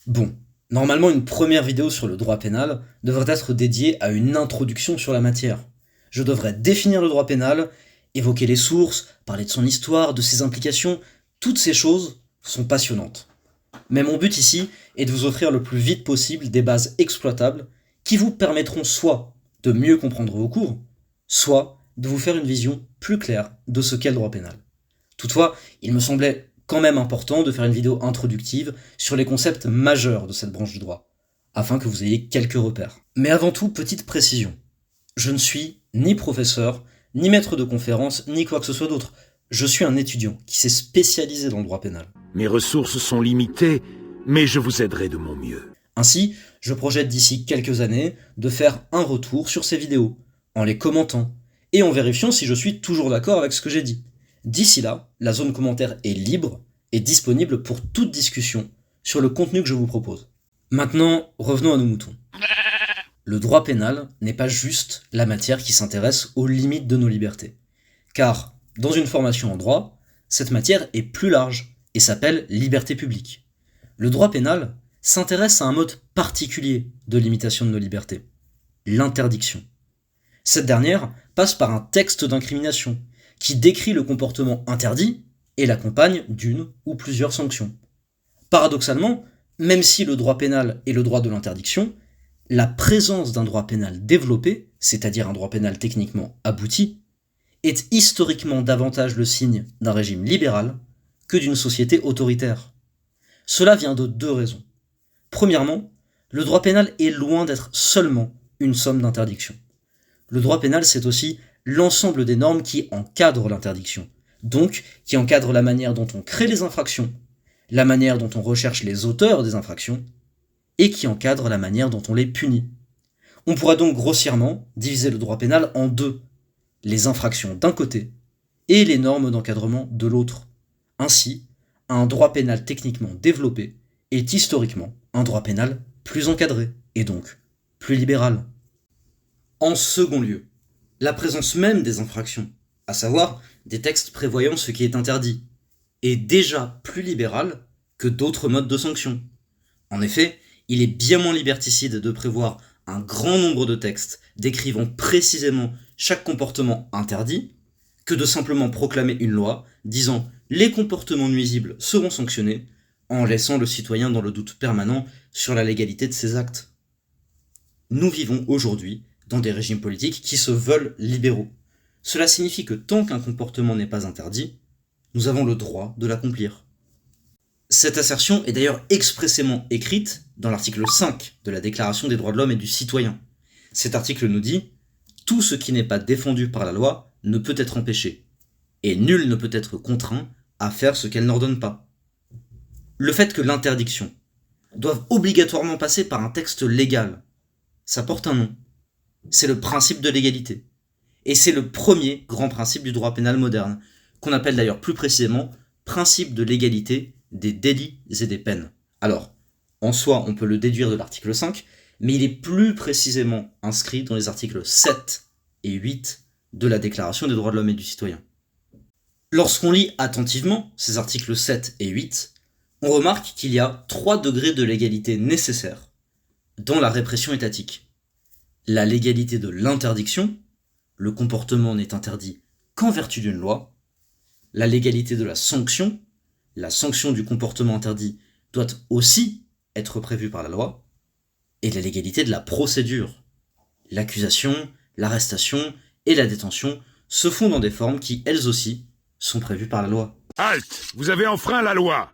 Bon, normalement une première vidéo sur le droit pénal devrait être dédiée à une introduction sur la matière. Je devrais définir le droit pénal, évoquer les sources, parler de son histoire, de ses implications, toutes ces choses sont passionnantes. Mais mon but ici est de vous offrir le plus vite possible des bases exploitables qui vous permettront soit de mieux comprendre vos cours, soit de vous faire une vision plus claire de ce qu'est le droit pénal. Toutefois, il me semblait quand même important de faire une vidéo introductive sur les concepts majeurs de cette branche du droit, afin que vous ayez quelques repères. Mais avant tout, petite précision. Je ne suis ni professeur, ni maître de conférence, ni quoi que ce soit d'autre. Je suis un étudiant qui s'est spécialisé dans le droit pénal. Mes ressources sont limitées, mais je vous aiderai de mon mieux. Ainsi, je projette d'ici quelques années de faire un retour sur ces vidéos, en les commentant, et en vérifiant si je suis toujours d'accord avec ce que j'ai dit. D'ici là, la zone commentaire est libre et disponible pour toute discussion sur le contenu que je vous propose. Maintenant, revenons à nos moutons. Le droit pénal n'est pas juste la matière qui s'intéresse aux limites de nos libertés. Car, dans une formation en droit, cette matière est plus large et s'appelle liberté publique. Le droit pénal s'intéresse à un mode particulier de limitation de nos libertés, l'interdiction. Cette dernière passe par un texte d'incrimination qui décrit le comportement interdit et l'accompagne d'une ou plusieurs sanctions. Paradoxalement, même si le droit pénal est le droit de l'interdiction, la présence d'un droit pénal développé, c'est-à-dire un droit pénal techniquement abouti, est historiquement davantage le signe d'un régime libéral que d'une société autoritaire. Cela vient de deux raisons. Premièrement, le droit pénal est loin d'être seulement une somme d'interdictions. Le droit pénal, c'est aussi l'ensemble des normes qui encadrent l'interdiction, donc qui encadrent la manière dont on crée les infractions, la manière dont on recherche les auteurs des infractions, et qui encadrent la manière dont on les punit. On pourra donc grossièrement diviser le droit pénal en deux, les infractions d'un côté et les normes d'encadrement de l'autre. Ainsi, un droit pénal techniquement développé est historiquement un droit pénal plus encadré, et donc plus libéral. En second lieu, la présence même des infractions, à savoir des textes prévoyant ce qui est interdit, est déjà plus libérale que d'autres modes de sanction. En effet, il est bien moins liberticide de prévoir un grand nombre de textes décrivant précisément chaque comportement interdit que de simplement proclamer une loi disant « les comportements nuisibles seront sanctionnés » en laissant le citoyen dans le doute permanent sur la légalité de ses actes. Nous vivons aujourd'hui dans des régimes politiques qui se veulent libéraux. Cela signifie que tant qu'un comportement n'est pas interdit, nous avons le droit de l'accomplir. Cette assertion est d'ailleurs expressément écrite dans l'article 5 de la Déclaration des droits de l'homme et du citoyen. Cet article nous dit « Tout ce qui n'est pas défendu par la loi ne peut être empêché, et nul ne peut être contraint à faire ce qu'elle n'ordonne pas. » Le fait que l'interdiction doive obligatoirement passer par un texte légal, ça porte un nom. C'est le principe de l'égalité. Et c'est le premier grand principe du droit pénal moderne, qu'on appelle d'ailleurs plus précisément principe de l'égalité des délits et des peines. Alors, en soi, on peut le déduire de l'article 5, mais il est plus précisément inscrit dans les articles 7 et 8 de la Déclaration des droits de l'homme et du citoyen. Lorsqu'on lit attentivement ces articles 7 et 8, on remarque qu'il y a 3 degrés de légalité nécessaires dans la répression étatique. La légalité de l'interdiction, le comportement n'est interdit qu'en vertu d'une loi, la légalité de la sanction du comportement interdit doit aussi être prévue par la loi, et la légalité de la procédure. L'accusation, l'arrestation et la détention se font dans des formes qui, elles aussi, sont prévues par la loi. Halte! Vous avez enfreint la loi!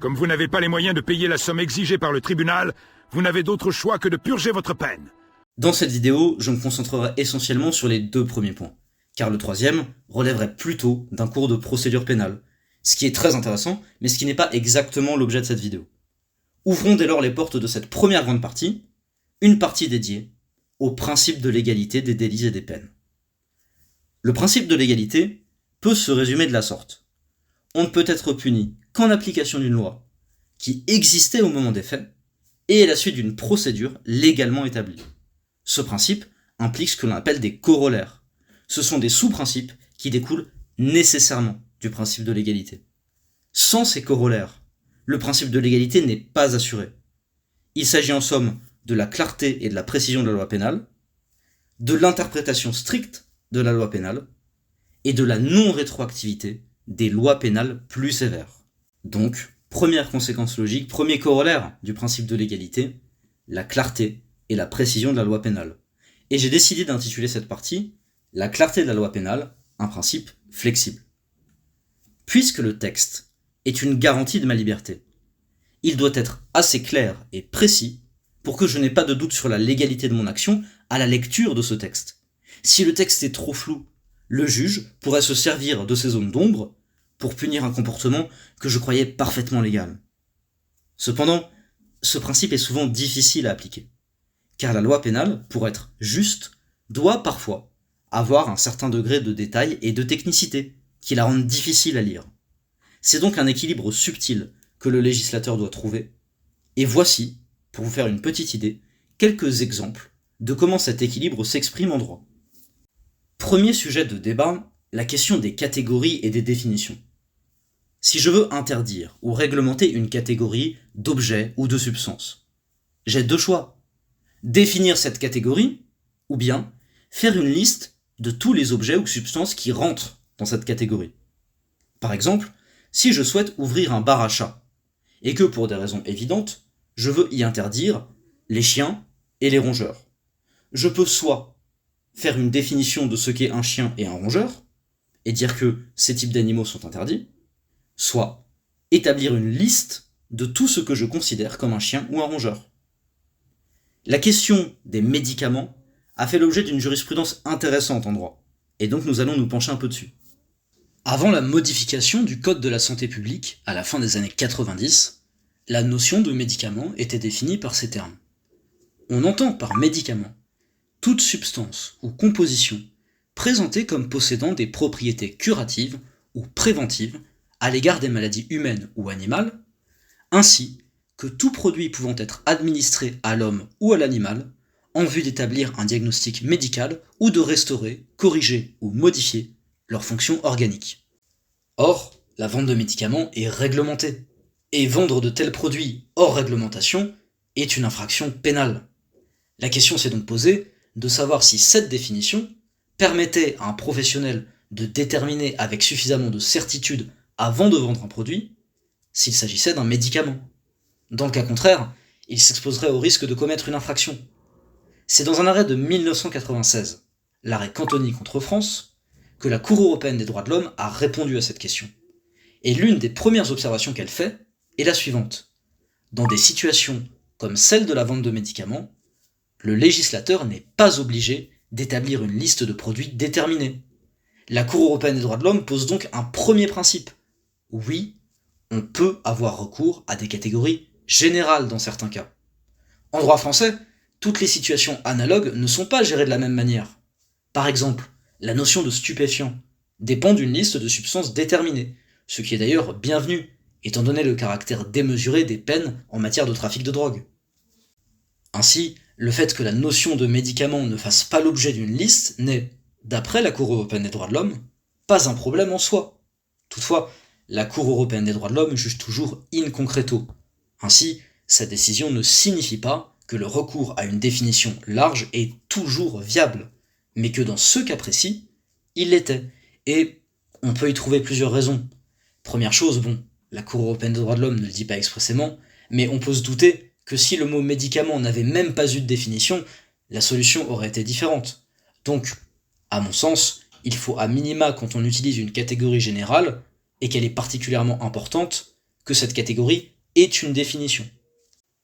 Comme vous n'avez pas les moyens de payer la somme exigée par le tribunal, vous n'avez d'autre choix que de purger votre peine. Dans cette vidéo, je me concentrerai essentiellement sur les 2 premiers points, car le troisième relèverait plutôt d'un cours de procédure pénale, ce qui est très intéressant, mais ce qui n'est pas exactement l'objet de cette vidéo. Ouvrons dès lors les portes de cette première grande partie, une partie dédiée au principe de l'égalité des délits et des peines. Le principe de l'égalité peut se résumer de la sorte. On ne peut être puni qu'en application d'une loi qui existait au moment des faits et à la suite d'une procédure légalement établie. Ce principe implique ce que l'on appelle des corollaires. Ce sont des sous-principes qui découlent nécessairement du principe de l'égalité. Sans ces corollaires, le principe de l'égalité n'est pas assuré. Il s'agit en somme de la clarté et de la précision de la loi pénale, de l'interprétation stricte de la loi pénale, et de la non-rétroactivité des lois pénales plus sévères. Donc, première conséquence logique, premier corollaire du principe de l'égalité, la clarté et la précision de la loi pénale. Et j'ai décidé d'intituler cette partie « La clarté de la loi pénale, un principe flexible ». Puisque le texte est une garantie de ma liberté, il doit être assez clair et précis pour que je n'ai pas de doute sur la légalité de mon action à la lecture de ce texte. Si le texte est trop flou, le juge pourrait se servir de ces zones d'ombre pour punir un comportement que je croyais parfaitement légal. Cependant, ce principe est souvent difficile à appliquer, car la loi pénale, pour être juste, doit parfois avoir un certain degré de détail et de technicité qui la rendent difficile à lire. C'est donc un équilibre subtil que le législateur doit trouver, et voici, pour vous faire une petite idée, quelques exemples de comment cet équilibre s'exprime en droit. Premier sujet de débat, la question des catégories et des définitions. Si je veux interdire ou réglementer une catégorie d'objets ou de substances, j'ai deux choix. Définir cette catégorie, ou bien faire une liste de tous les objets ou substances qui rentrent dans cette catégorie. Par exemple, si je souhaite ouvrir un bar à chats, et que pour des raisons évidentes, je veux y interdire les chiens et les rongeurs, je peux soit faire une définition de ce qu'est un chien et un rongeur, et dire que ces types d'animaux sont interdits, soit établir une liste de tout ce que je considère comme un chien ou un rongeur. La question des médicaments a fait l'objet d'une jurisprudence intéressante en droit, et donc nous allons nous pencher un peu dessus. Avant la modification du Code de la santé publique, à la fin des années 90, la notion de médicament était définie par ces termes. On entend par médicament toute substance ou composition présentée comme possédant des propriétés curatives ou préventives à l'égard des maladies humaines ou animales, ainsi que tout produit pouvant être administré à l'homme ou à l'animal en vue d'établir un diagnostic médical ou de restaurer, corriger ou modifier leurs fonctions organiques. Or, la vente de médicaments est réglementée, et vendre de tels produits hors réglementation est une infraction pénale. La question s'est donc posée de savoir si cette définition permettait à un professionnel de déterminer avec suffisamment de certitude avant de vendre un produit s'il s'agissait d'un médicament. Dans le cas contraire, il s'exposerait au risque de commettre une infraction. C'est dans un arrêt de 1996, l'arrêt Cantoni contre France, que la Cour européenne des droits de l'homme a répondu à cette question. Et l'une des premières observations qu'elle fait est la suivante. Dans des situations comme celle de la vente de médicaments, le législateur n'est pas obligé d'établir une liste de produits déterminés. La Cour européenne des droits de l'homme pose donc un premier principe. Oui, on peut avoir recours à des catégories générales dans certains cas. En droit français, toutes les situations analogues ne sont pas gérées de la même manière. Par exemple, la notion de stupéfiant dépend d'une liste de substances déterminées, ce qui est d'ailleurs bienvenu, étant donné le caractère démesuré des peines en matière de trafic de drogue. Ainsi, le fait que la notion de médicament ne fasse pas l'objet d'une liste n'est, d'après la Cour européenne des droits de l'homme, pas un problème en soi. Toutefois, la Cour européenne des droits de l'homme juge toujours in concreto. Ainsi, sa décision ne signifie pas que le recours à une définition large est toujours viable, mais que dans ce cas précis, il l'était. Et on peut y trouver plusieurs raisons. Première chose, la Cour européenne des droits de l'homme ne le dit pas expressément, mais on peut se douter que si le mot médicament n'avait même pas eu de définition, la solution aurait été différente. Donc, à mon sens, il faut à minima, quand on utilise une catégorie générale, et qu'elle est particulièrement importante, que cette catégorie ait une définition.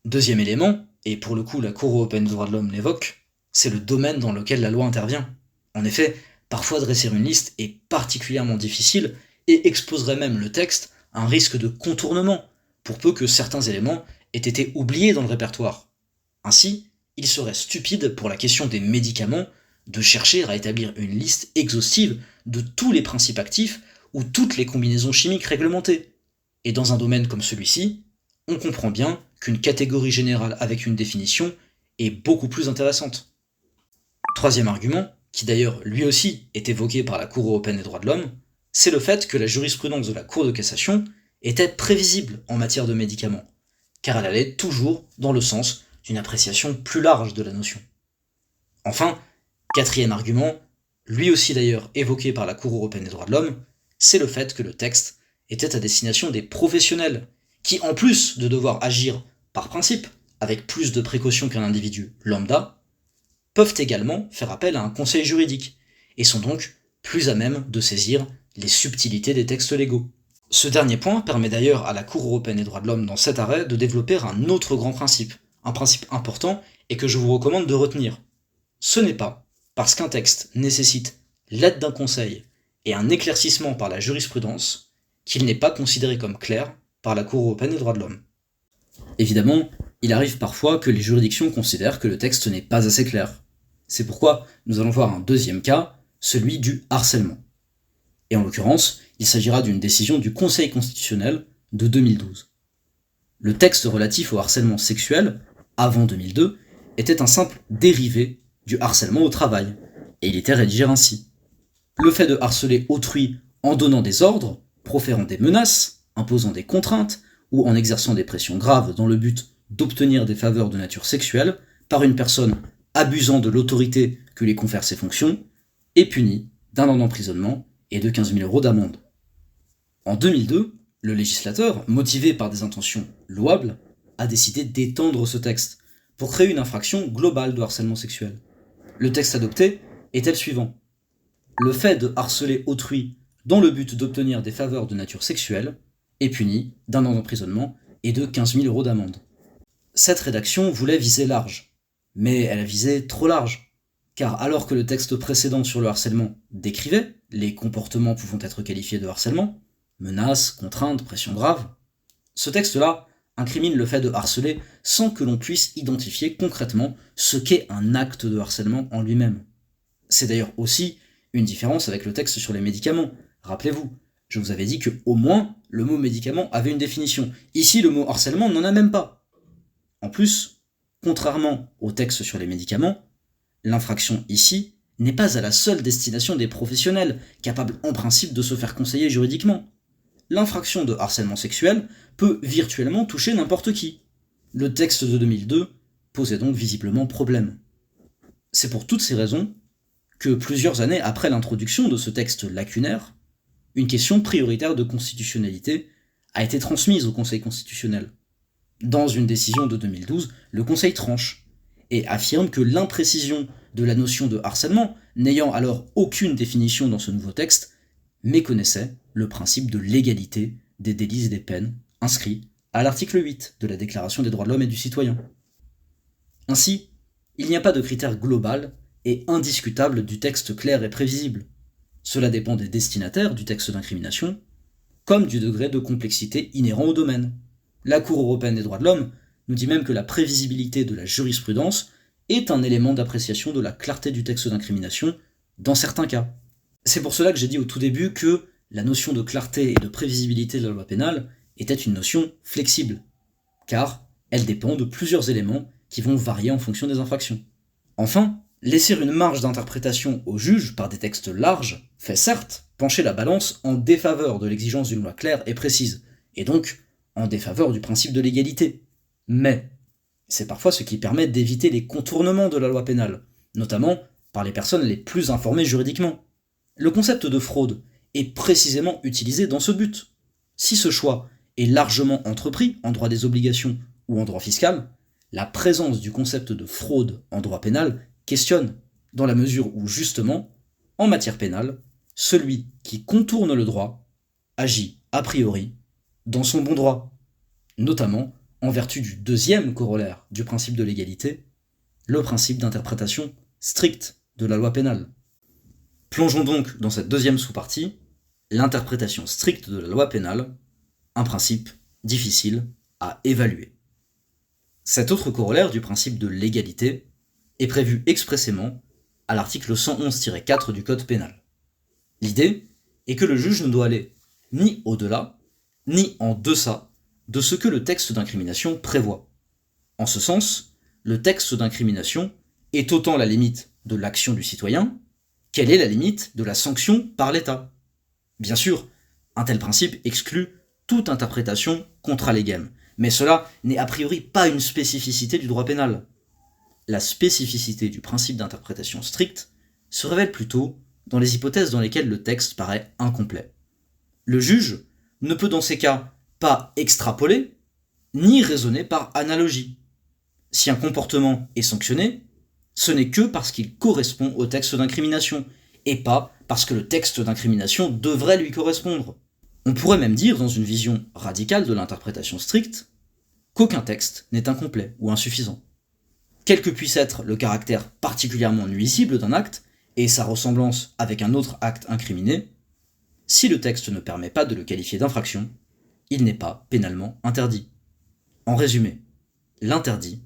Deuxième élément, et pour le coup la Cour européenne des droits de l'homme l'évoque, c'est le domaine dans lequel la loi intervient. En effet, parfois dresser une liste est particulièrement difficile et exposerait même le texte à un risque de contournement, pour peu que certains éléments aient été oubliés dans le répertoire. Ainsi, il serait stupide pour la question des médicaments de chercher à établir une liste exhaustive de tous les principes actifs ou toutes les combinaisons chimiques réglementées. Et dans un domaine comme celui-ci, on comprend bien qu'une catégorie générale avec une définition est beaucoup plus intéressante. Troisième argument, qui d'ailleurs lui aussi est évoqué par la Cour européenne des droits de l'homme, c'est le fait que la jurisprudence de la Cour de cassation était prévisible en matière de médicaments, car elle allait toujours dans le sens d'une appréciation plus large de la notion. Enfin, quatrième argument, lui aussi d'ailleurs évoqué par la Cour européenne des droits de l'homme, c'est le fait que le texte était à destination des professionnels, qui en plus de devoir agir par principe, avec plus de précautions qu'un individu lambda, peuvent également faire appel à un conseil juridique, et sont donc plus à même de saisir les subtilités des textes légaux. Ce dernier point permet d'ailleurs à la Cour européenne des droits de l'homme dans cet arrêt de développer un autre grand principe, un principe important et que je vous recommande de retenir. Ce n'est pas parce qu'un texte nécessite l'aide d'un conseil et un éclaircissement par la jurisprudence qu'il n'est pas considéré comme clair par la Cour européenne des droits de l'homme. Évidemment, il arrive parfois que les juridictions considèrent que le texte n'est pas assez clair. C'est pourquoi nous allons voir un deuxième cas, celui du harcèlement. Et en l'occurrence, il s'agira d'une décision du Conseil constitutionnel de 2012. Le texte relatif au harcèlement sexuel, avant 2002, était un simple dérivé du harcèlement au travail, et il était rédigé ainsi. Le fait de harceler autrui en donnant des ordres, proférant des menaces, imposant des contraintes, ou en exerçant des pressions graves dans le but d'obtenir des faveurs de nature sexuelle par une personne abusant de l'autorité que lui confèrent ses fonctions, est puni d'un an d'emprisonnement et de 15 000 € d'amende. En 2002, le législateur, motivé par des intentions louables, a décidé d'étendre ce texte pour créer une infraction globale de harcèlement sexuel. Le texte adopté était le suivant. Le fait de harceler autrui dans le but d'obtenir des faveurs de nature sexuelle est puni d'un an d'emprisonnement et de 15 000 € d'amende. Cette rédaction voulait viser large, mais elle a visé trop large, car alors que le texte précédent sur le harcèlement décrivait les comportements pouvant être qualifiés de harcèlement, menaces, contraintes, pressions graves, ce texte-là incrimine le fait de harceler sans que l'on puisse identifier concrètement ce qu'est un acte de harcèlement en lui-même. C'est d'ailleurs aussi une différence avec le texte sur les médicaments. Rappelez-vous, je vous avais dit que au moins le mot médicament avait une définition. Ici, le mot harcèlement n'en a même pas. En plus, contrairement au texte sur les médicaments, l'infraction ici n'est pas à la seule destination des professionnels, capables en principe de se faire conseiller juridiquement. L'infraction de harcèlement sexuel peut virtuellement toucher n'importe qui. Le texte de 2002 posait donc visiblement problème. C'est pour toutes ces raisons que plusieurs années après l'introduction de ce texte lacunaire, une question prioritaire de constitutionnalité a été transmise au Conseil constitutionnel. Dans une décision de 2012, le Conseil tranche et affirme que l'imprécision de la notion de harcèlement, n'ayant alors aucune définition dans ce nouveau texte, méconnaissait le principe de l'égalité des délits et des peines inscrit à l'article 8 de la Déclaration des droits de l'homme et du citoyen. Ainsi, il n'y a pas de critère global et indiscutable du texte clair et prévisible. Cela dépend des destinataires du texte d'incrimination, comme du degré de complexité inhérent au domaine. La Cour européenne des droits de l'homme nous dit même que la prévisibilité de la jurisprudence est un élément d'appréciation de la clarté du texte d'incrimination dans certains cas. C'est pour cela que j'ai dit au tout début que la notion de clarté et de prévisibilité de la loi pénale était une notion flexible, car elle dépend de plusieurs éléments qui vont varier en fonction des infractions. Enfin, laisser une marge d'interprétation au juge par des textes larges fait certes pencher la balance en défaveur de l'exigence d'une loi claire et précise, et donc en défaveur du principe de l'égalité. Mais c'est parfois ce qui permet d'éviter les contournements de la loi pénale, notamment par les personnes les plus informées juridiquement. Le concept de fraude est précisément utilisé dans ce but. Si ce choix est largement entrepris en droit des obligations ou en droit fiscal, la présence du concept de fraude en droit pénal questionne, dans la mesure où justement, en matière pénale, celui qui contourne le droit agit a priori dans son bon droit, notamment en vertu du deuxième corollaire du principe de l'égalité, le principe d'interprétation stricte de la loi pénale. Plongeons donc dans cette deuxième sous-partie, l'interprétation stricte de la loi pénale, un principe difficile à évaluer. Cet autre corollaire du principe de l'égalité est prévu expressément à l'article 111-4 du Code pénal. L'idée est que le juge ne doit aller ni au-delà, ni en deçà de ce que le texte d'incrimination prévoit. En ce sens, le texte d'incrimination est autant la limite de l'action du citoyen qu'elle est la limite de la sanction par l'État. Bien sûr, un tel principe exclut toute interprétation contra legem, Mais cela n'est a priori pas une spécificité du droit pénal. La spécificité du principe d'interprétation stricte se révèle plutôt dans les hypothèses dans lesquelles le texte paraît incomplet. Le juge ne peut dans ces cas pas extrapoler, ni raisonner par analogie. Si un comportement est sanctionné, ce n'est que parce qu'il correspond au texte d'incrimination, et pas parce que le texte d'incrimination devrait lui correspondre. On pourrait même dire, dans une vision radicale de l'interprétation stricte, qu'aucun texte n'est incomplet ou insuffisant. Quel que puisse être le caractère particulièrement nuisible d'un acte, et sa ressemblance avec un autre acte incriminé, si le texte ne permet pas de le qualifier d'infraction, il n'est pas pénalement interdit. En résumé, l'interdit,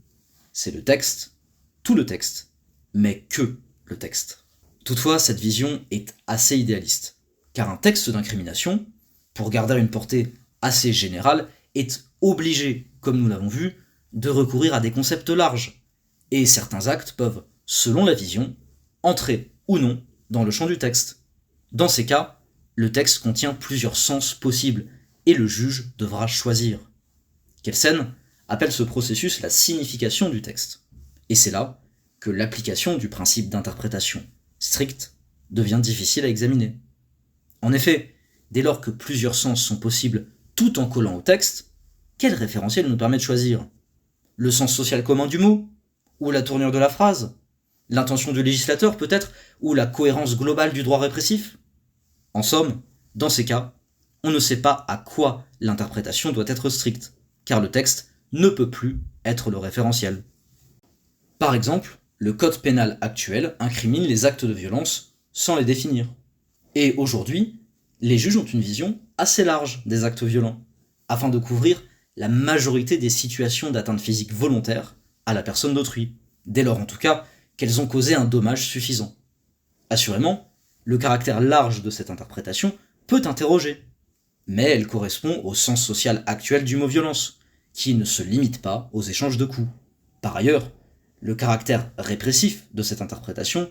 c'est le texte, tout le texte, mais que le texte. Toutefois, cette vision est assez idéaliste, car un texte d'incrimination, pour garder une portée assez générale, est obligé, comme nous l'avons vu, de recourir à des concepts larges, et certains actes peuvent, selon la vision, entrer ou non dans le champ du texte. Dans ces cas, le texte contient plusieurs sens possibles, et le juge devra choisir. Kelsen appelle ce processus la signification du texte, et c'est là que l'application du principe d'interprétation stricte devient difficile à examiner. En effet, dès lors que plusieurs sens sont possibles tout en collant au texte, quel référentiel nous permet de choisir ? Le sens social commun du mot ? Ou la tournure de la phrase ? L'intention du législateur peut-être ? Ou la cohérence globale du droit répressif ? En somme, dans ces cas, on ne sait pas à quoi l'interprétation doit être stricte, car le texte ne peut plus être le référentiel. Par exemple, le code pénal actuel incrimine les actes de violence sans les définir. Et aujourd'hui, les juges ont une vision assez large des actes violents, afin de couvrir la majorité des situations d'atteinte physique volontaire à la personne d'autrui, dès lors en tout cas qu'elles ont causé un dommage suffisant. Assurément, le caractère large de cette interprétation peut interroger, mais elle correspond au sens social actuel du mot violence, qui ne se limite pas aux échanges de coups. Par ailleurs, le caractère répressif de cette interprétation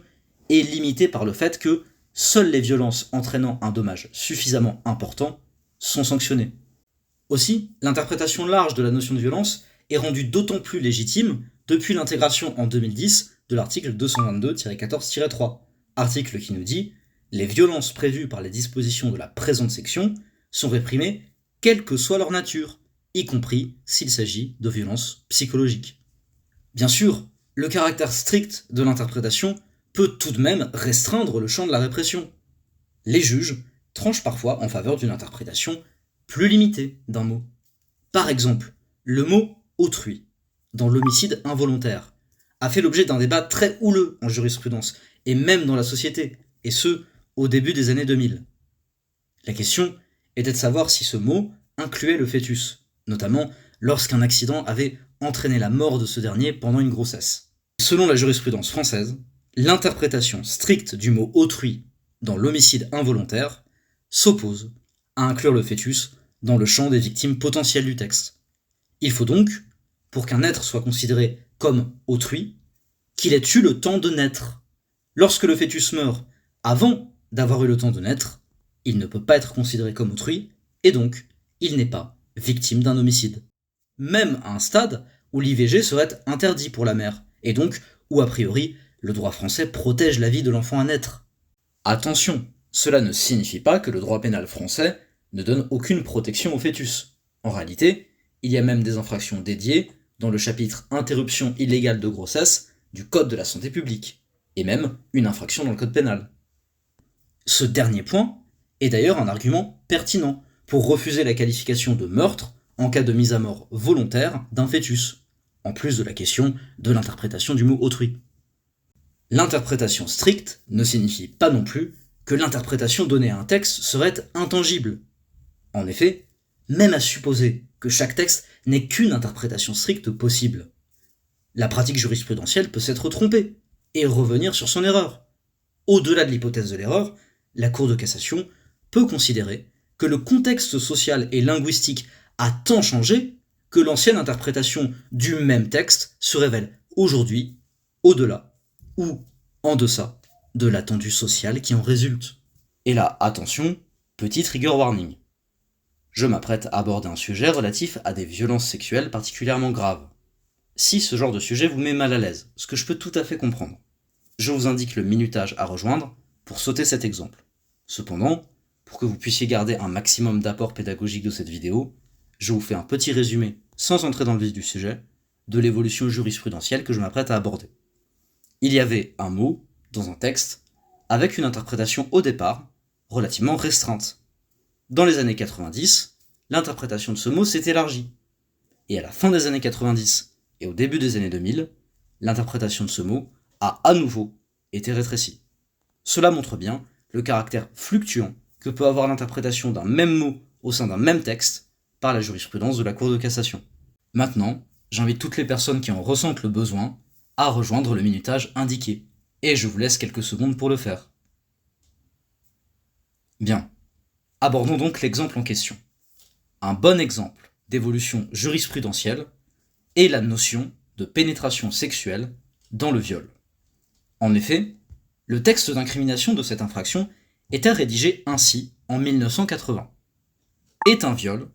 est limité par le fait que seules les violences entraînant un dommage suffisamment important sont sanctionnées. Aussi, l'interprétation large de la notion de violence est rendue d'autant plus légitime depuis l'intégration en 2010 de l'article 222-14-3, article qui nous dit « Les violences prévues par les dispositions de la présente section sont réprimées quelle que soit leur nature, y compris s'il s'agit de violences psychologiques. » Bien sûr, le caractère strict de l'interprétation peut tout de même restreindre le champ de la répression. Les juges tranchent parfois en faveur d'une interprétation plus limitée d'un mot. Par exemple, le mot « autrui » dans l'homicide involontaire a fait l'objet d'un débat très houleux en jurisprudence, et même dans la société, et ce, au début des années 2000. La question était de savoir si ce mot incluait le fœtus, notamment lorsqu'un accident avait entraîné la mort de ce dernier pendant une grossesse. Selon la jurisprudence française, l'interprétation stricte du mot « autrui » dans l'homicide involontaire s'oppose à inclure le fœtus dans le champ des victimes potentielles du texte. Il faut donc, pour qu'un être soit considéré comme autrui, qu'il ait eu le temps de naître. Lorsque le fœtus meurt avant d'avoir eu le temps de naître, il ne peut pas être considéré comme autrui, et donc il n'est pas victime d'un homicide. Même à un stade où l'IVG serait interdit pour la mère, et donc où a priori le droit français protège la vie de l'enfant à naître. Attention, cela ne signifie pas que le droit pénal français ne donne aucune protection au fœtus. En réalité, il y a même des infractions dédiées dans le chapitre Interruption illégale de grossesse du Code de la santé publique, et même une infraction dans le Code pénal. Ce dernier point est d'ailleurs un argument pertinent pour refuser la qualification de meurtre en cas de mise à mort volontaire d'un fœtus, en plus de la question de l'interprétation du mot autrui. L'interprétation stricte ne signifie pas non plus que l'interprétation donnée à un texte serait intangible. En effet, même à supposer que chaque texte n'ait qu'une interprétation stricte possible, la pratique jurisprudentielle peut s'être trompée et revenir sur son erreur. Au-delà de l'hypothèse de l'erreur, la Cour de cassation peut considérer que le contexte social et linguistique a tant changé que l'ancienne interprétation du même texte se révèle aujourd'hui au-delà ou en deçà de l'attendu social qui en résulte. Et là, attention, petit trigger warning. Je m'apprête à aborder un sujet relatif à des violences sexuelles particulièrement graves. Si ce genre de sujet vous met mal à l'aise, ce que je peux tout à fait comprendre, je vous indique le minutage à rejoindre pour sauter cet exemple. Cependant, pour que vous puissiez garder un maximum d'apport pédagogique de cette vidéo, je vous fais un petit résumé, sans entrer dans le vif du sujet, de l'évolution jurisprudentielle que je m'apprête à aborder. Il y avait un mot, dans un texte, avec une interprétation au départ, relativement restreinte. Dans les années 90, l'interprétation de ce mot s'est élargie. Et à la fin des années 90 et au début des années 2000, l'interprétation de ce mot a à nouveau été rétrécie. Cela montre bien le caractère fluctuant que peut avoir l'interprétation d'un même mot au sein d'un même texte par la jurisprudence de la Cour de cassation. Maintenant, j'invite toutes les personnes qui en ressentent le besoin à rejoindre le minutage indiqué, et je vous laisse quelques secondes pour le faire. Bien, abordons donc l'exemple en question. Un bon exemple d'évolution jurisprudentielle est la notion de pénétration sexuelle dans le viol. En effet, le texte d'incrimination de cette infraction était rédigé ainsi en 1980. Est un viol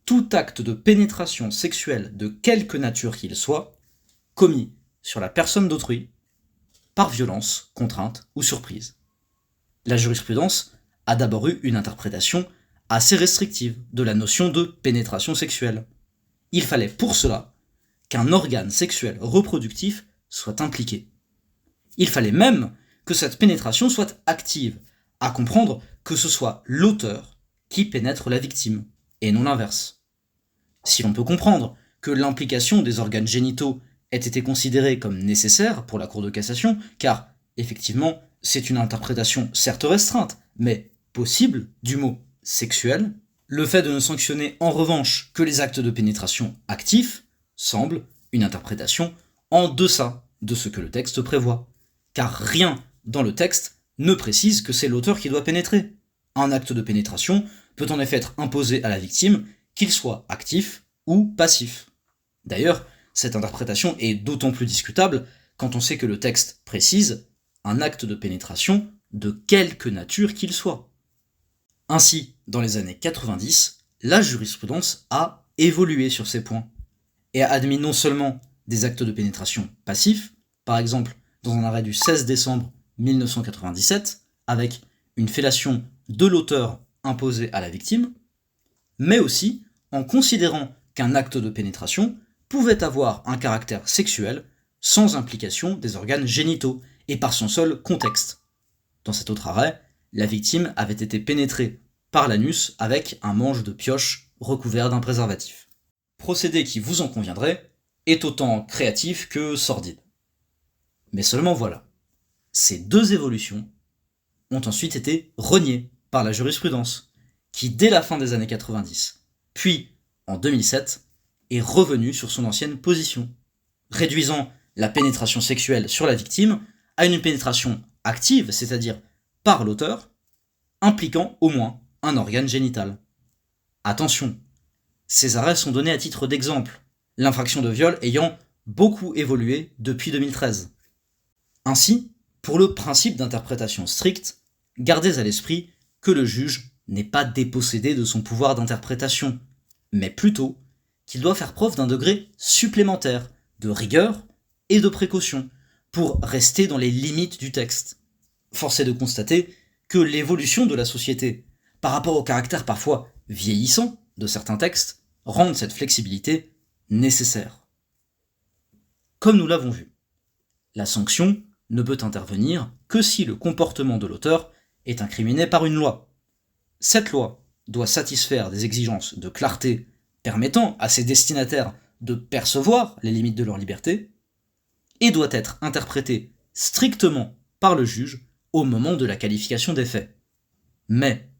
tout acte de pénétration sexuelle de quelque nature qu'il soit, commis sur la personne d'autrui, par violence, contrainte ou surprise. La jurisprudence a d'abord eu une interprétation assez restrictive de la notion de pénétration sexuelle. Il fallait pour cela qu'un organe sexuel reproductif soit impliqué. Il fallait même que cette pénétration soit active, à comprendre que ce soit l'auteur qui pénètre la victime, et non l'inverse. Si l'on peut comprendre que l'implication des organes génitaux ait été considérée comme nécessaire pour la Cour de cassation, car, effectivement, c'est une interprétation certes restreinte, mais possible du mot sexuel, le fait de ne sanctionner en revanche que les actes de pénétration actifs semble une interprétation en deçà de ce que le texte prévoit, car rien dans le texte ne précise que c'est l'auteur qui doit pénétrer. Un acte de pénétration peut en effet être imposé à la victime, qu'il soit actif ou passif. D'ailleurs, cette interprétation est d'autant plus discutable quand on sait que le texte précise un acte de pénétration de quelque nature qu'il soit. Ainsi, dans les années 90, la jurisprudence a évolué sur ces points et a admis non seulement des actes de pénétration passifs, par exemple dans un arrêt du 16 décembre 1997, avec une fellation de l'auteur imposée à la victime, mais aussi en considérant qu'un acte de pénétration pouvait avoir un caractère sexuel sans implication des organes génitaux et par son seul contexte. Dans cet autre arrêt, la victime avait été pénétrée par l'anus avec un manche de pioche recouvert d'un préservatif. Procédé qui, vous en conviendrez, est autant créatif que sordide. Mais seulement voilà, ces deux évolutions ont ensuite été reniées par la jurisprudence, qui dès la fin des années 90, puis en 2007, est revenue sur son ancienne position, réduisant la pénétration sexuelle sur la victime à une pénétration active, c'est-à-dire par l'auteur, impliquant au moins un organe génital. Attention, ces arrêts sont donnés à titre d'exemple, l'infraction de viol ayant beaucoup évolué depuis 2013. Ainsi, pour le principe d'interprétation stricte, gardez à l'esprit que le juge n'est pas dépossédé de son pouvoir d'interprétation, mais plutôt qu'il doit faire preuve d'un degré supplémentaire de rigueur et de précaution pour rester dans les limites du texte. Force est de constater que l'évolution de la société par rapport au caractère parfois vieillissant de certains textes rend cette flexibilité nécessaire. Comme nous l'avons vu, la sanction ne peut intervenir que si le comportement de l'auteur est incriminé par une loi. Cette loi doit satisfaire des exigences de clarté permettant à ses destinataires de percevoir les limites de leur liberté et doit être interprétée strictement par le juge au moment de la qualification des faits. Mais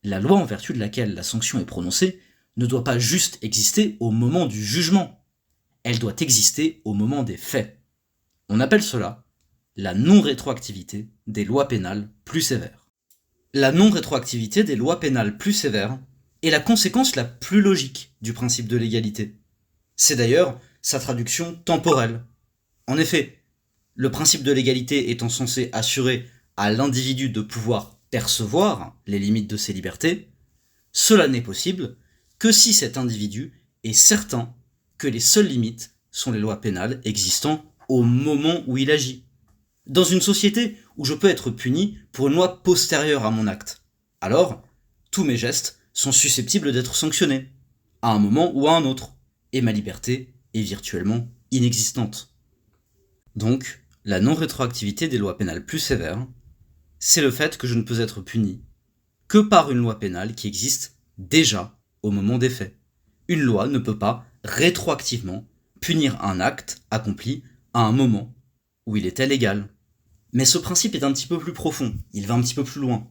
la loi en vertu de laquelle la sanction est prononcée ne doit pas juste exister au moment du jugement, elle doit exister au moment des faits. On appelle cela la non-rétroactivité des lois pénales plus sévères. La non-rétroactivité des lois pénales plus sévères est la conséquence la plus logique du principe de légalité. C'est d'ailleurs sa traduction temporelle. En effet, le principe de légalité étant censé assurer à l'individu de pouvoir percevoir les limites de ses libertés, Cela n'est possible que si cet individu est certain que les seules limites sont les lois pénales existant au moment où il agit. Dans une société où je peux être puni pour une loi postérieure à mon acte, alors tous mes gestes sont susceptibles d'être sanctionnés, à un moment ou à un autre, et ma liberté est virtuellement inexistante. Donc, la non-rétroactivité des lois pénales plus sévères, c'est le fait que je ne peux être puni que par une loi pénale qui existe déjà au moment des faits. Une loi ne peut pas rétroactivement punir un acte accompli à un moment où il était légal. Mais ce principe est un petit peu plus profond, il va un petit peu plus loin.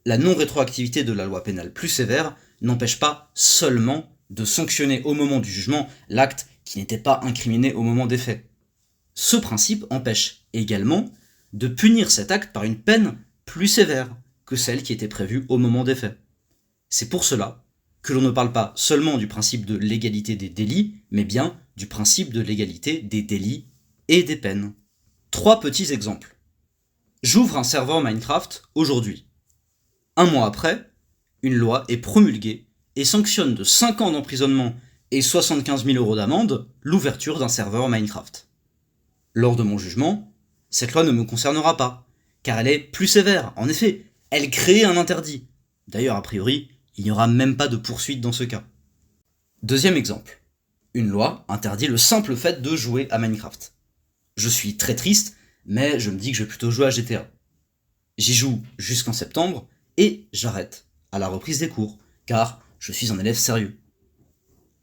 La non-rétroactivité de la loi pénale plus sévère n'empêche pas seulement de sanctionner au moment du jugement l'acte qui n'était pas incriminé au moment des faits. Ce principe empêche également de punir cet acte par une peine plus sévère que celle qui était prévue au moment des faits. C'est pour cela que l'on ne parle pas seulement du principe de l'égalité des délits, mais bien du principe de l'égalité des délits et des peines. 3 petits exemples. J'ouvre un serveur Minecraft aujourd'hui. Un mois après, une loi est promulguée et sanctionne de 5 ans d'emprisonnement et 75 000 € d'amende l'ouverture d'un serveur Minecraft. Lors de mon jugement, cette loi ne me concernera pas, car elle est plus sévère. En effet, elle crée un interdit. D'ailleurs, a priori, il n'y aura même pas de poursuite dans ce cas. Deuxième exemple. Une loi interdit le simple fait de jouer à Minecraft. Je suis très triste, mais je me dis que je vais plutôt jouer à GTA. J'y joue jusqu'en septembre, et j'arrête à la reprise des cours, car je suis un élève sérieux.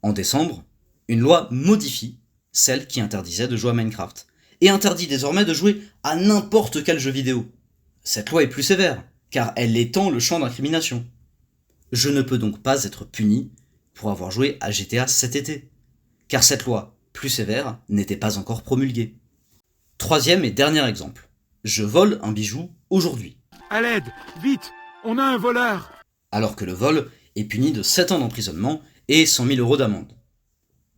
En décembre, une loi modifie celle qui interdisait de jouer à Minecraft, et interdit désormais de jouer à n'importe quel jeu vidéo. Cette loi est plus sévère, car elle étend le champ d'incrimination. Je ne peux donc pas être puni pour avoir joué à GTA cet été, car cette loi plus sévère n'était pas encore promulguée. Troisième et dernier exemple. Je vole un bijou aujourd'hui. À l'aide, vite, on a un voleur. Alors que le vol est puni de 7 ans d'emprisonnement et 100 000 € d'amende.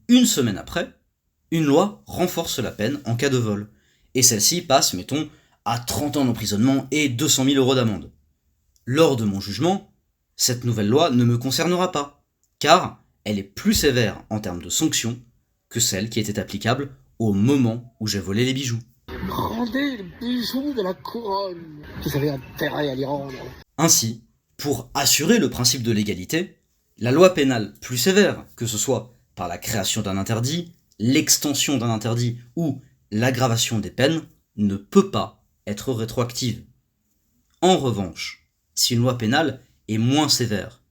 Une semaine après, une loi renforce la peine en cas de vol, et celle-ci passe, mettons, à 30 ans d'emprisonnement et 200 000 € d'amende. Lors de mon jugement, cette nouvelle loi ne me concernera pas, car elle est plus sévère en termes de sanctions que celle qui était applicable au moment où j'ai volé les bijoux. Rendez le bijou de la couronne. Vous avez intérêt à l'y rendre. Ainsi, pour assurer le principe de l'égalité, la loi pénale plus sévère, que ce soit par la création d'un interdit, l'extension d'un interdit ou l'aggravation des peines, ne peut pas être rétroactive. En revanche, si une loi pénale est moins sévère,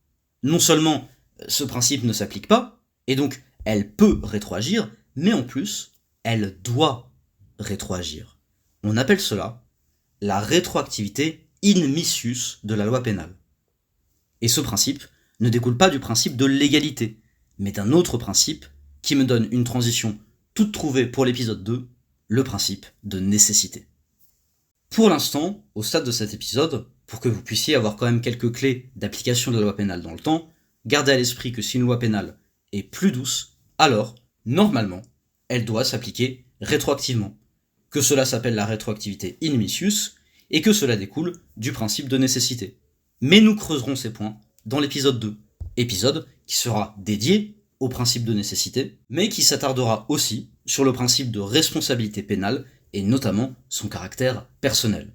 non seulement ce principe ne s'applique pas, et donc elle peut rétroagir, mais en plus, elle doit rétroagir. On appelle cela la rétroactivité in missus de la loi pénale. Et ce principe ne découle pas du principe de l'égalité, mais d'un autre principe qui me donne une transition toute trouvée pour l'épisode 2, le principe de nécessité. Pour l'instant, au stade de cet épisode, pour que vous puissiez avoir quand même quelques clés d'application de la loi pénale dans le temps, gardez à l'esprit que si une loi pénale est plus douce, alors, normalement, elle doit s'appliquer rétroactivement, que cela s'appelle la rétroactivité in missus, et que cela découle du principe de nécessité. Mais nous creuserons ces points dans l'épisode 2, épisode qui sera dédié au principe de nécessité, mais qui s'attardera aussi sur le principe de responsabilité pénale, et notamment son caractère personnel.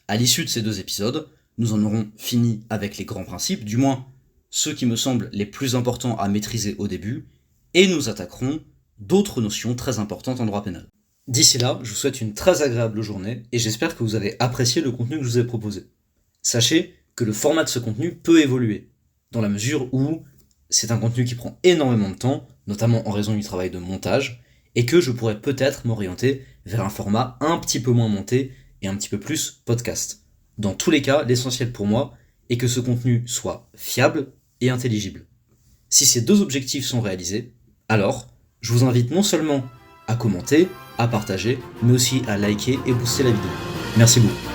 À l'issue de ces 2 épisodes, nous en aurons fini avec les grands principes, du moins ceux qui me semblent les plus importants à maîtriser au début, et nous attaquerons d'autres notions très importantes en droit pénal. D'ici là, je vous souhaite une très agréable journée, et j'espère que vous avez apprécié le contenu que je vous ai proposé. Sachez que le format de ce contenu peut évoluer, dans la mesure où c'est un contenu qui prend énormément de temps, notamment en raison du travail de montage, et que je pourrais peut-être m'orienter vers un format un petit peu moins monté et un petit peu plus podcast. Dans tous les cas, l'essentiel pour moi est que ce contenu soit fiable et intelligible. Si ces 2 objectifs sont réalisés, alors je vous invite non seulement à commenter, à partager, mais aussi à liker et booster la vidéo. Merci beaucoup.